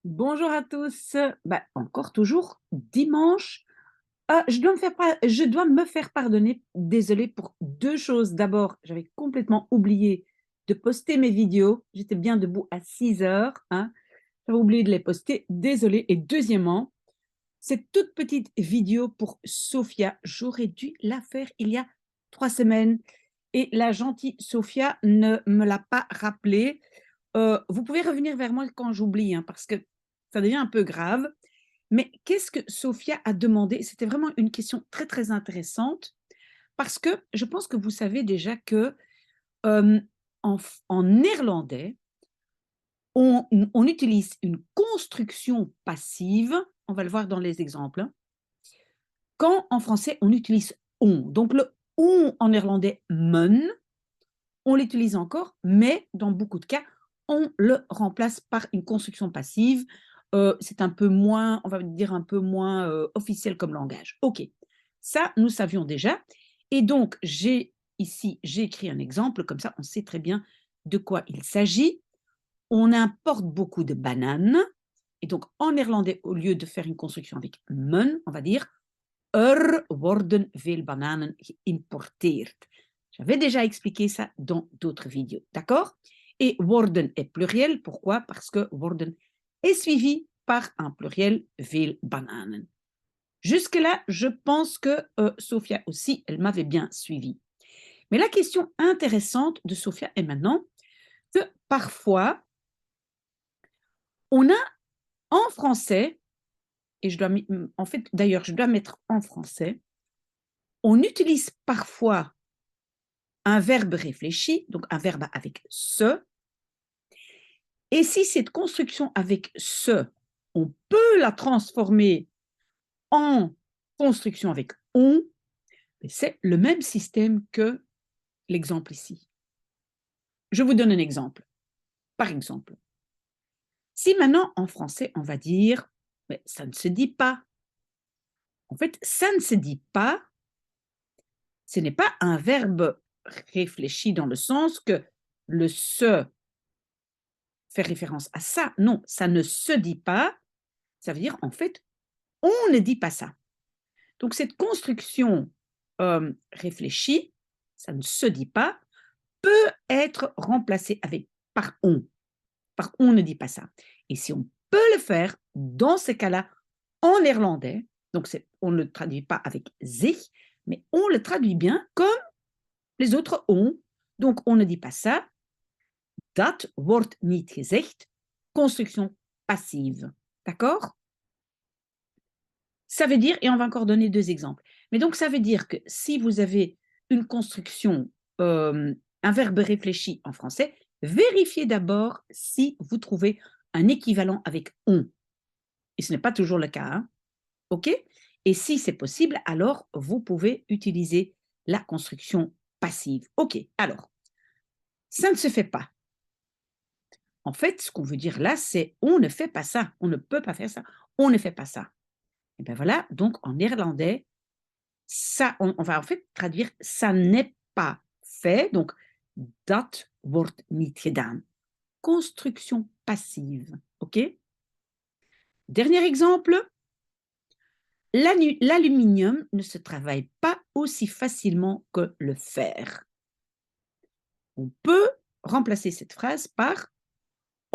Bonjour à tous. Encore toujours dimanche. Je dois me faire pardonner. Désolée pour deux choses. D'abord, j'avais complètement oublié de poster mes vidéos. J'étais bien debout à 6 heures, hein. J'avais oublié de les poster. Désolée. Et deuxièmement, cette toute petite vidéo pour Sophia, j'aurais dû la faire il y a 3 semaines. Et la gentille Sophia ne me l'a pas rappelé. Vous pouvez revenir vers moi quand j'oublie, hein, parce que ça devient un peu grave. Mais qu'est-ce que Sophia a demandé? C'était vraiment une question très, très intéressante parce que je pense que vous savez déjà que euh, en néerlandais, on utilise une construction passive, on va le voir dans les exemples, hein, quand en français on utilise on. Donc le on en néerlandais men, on l'utilise encore, mais dans beaucoup de cas, on le remplace par une construction passive. C'est un peu moins, on va dire un peu moins officiel comme langage. OK, ça, nous savions déjà. Et donc, j'ai écrit un exemple, comme ça, on sait très bien de quoi il s'agit. On importe beaucoup de bananes. Et donc, en néerlandais, au lieu de faire une construction avec men, on va dire worden veel bananen geïmporteerd. J'avais déjà expliqué ça dans d'autres vidéos, d'accord? Et worden est pluriel, pourquoi? Parce que worden est suivi par un pluriel, veel bananen. Jusque-là, je pense que Sophia aussi, elle m'avait bien suivi. Mais la question intéressante de Sophia est maintenant que parfois, on a en français, et en fait, d'ailleurs, je dois mettre en français, on utilise parfois un verbe réfléchi, donc un verbe avec ce. Et si cette construction avec ce, on peut la transformer en construction avec on, c'est le même système que l'exemple ici. Je vous donne un exemple. Par exemple, si maintenant en français on va dire mais ça ne se dit pas. En fait, ça ne se dit pas, ce n'est pas un verbe réfléchi dans le sens que le se fait référence à ça. Non, ça ne se dit pas. Ça veut dire, en fait, on ne dit pas ça. Donc, cette construction réfléchie, ça ne se dit pas, peut être remplacée avec par on. Par on ne dit pas ça. Et si on peut le faire, dans ce cas-là, en néerlandais, donc on ne le traduit pas avec zich, mais on le traduit bien comme les autres ont. Donc, on ne dit pas ça. Dat wordt niet gezegd. Construction passive. D'accord? Ça veut dire, et on va encore donner deux exemples, mais donc ça veut dire que si vous avez une construction, un verbe réfléchi en français, vérifiez d'abord si vous trouvez un équivalent avec on. Et ce n'est pas toujours le cas, hein? OK? Et si c'est possible, alors vous pouvez utiliser la construction passive. OK, alors, ça ne se fait pas. En fait, ce qu'on veut dire là, c'est on ne fait pas ça, on ne peut pas faire ça, on ne fait pas ça. Et bien voilà, donc en néerlandais, ça, on va en fait traduire ça n'est pas fait. Donc, dat wordt niet gedaan. Construction passive. OK? Dernier exemple. L'aluminium ne se travaille pas aussi facilement que le fer. On peut remplacer cette phrase par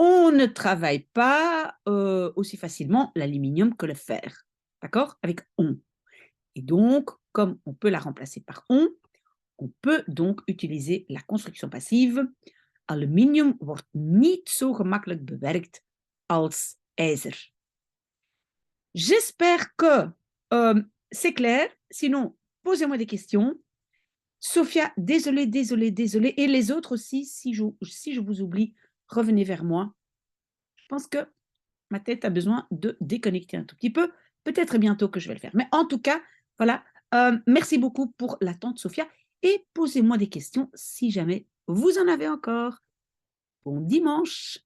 on ne travaille pas aussi facilement l'aluminium que le fer. D'accord? Avec on. Et donc, comme on peut la remplacer par on peut donc utiliser la construction passive. Aluminium wordt niet zo gemakkelijk bewerkt als ijzer. J'espère que c'est clair. Sinon, posez-moi des questions. Sophia, désolée, désolée, désolée. Et les autres aussi, si je vous oublie, revenez vers moi. Je pense que ma tête a besoin de déconnecter un tout petit peu. Peut-être bientôt que je vais le faire. Mais en tout cas, voilà. Merci beaucoup pour l'attente, Sophia. Et posez-moi des questions si jamais vous en avez encore. Bon dimanche!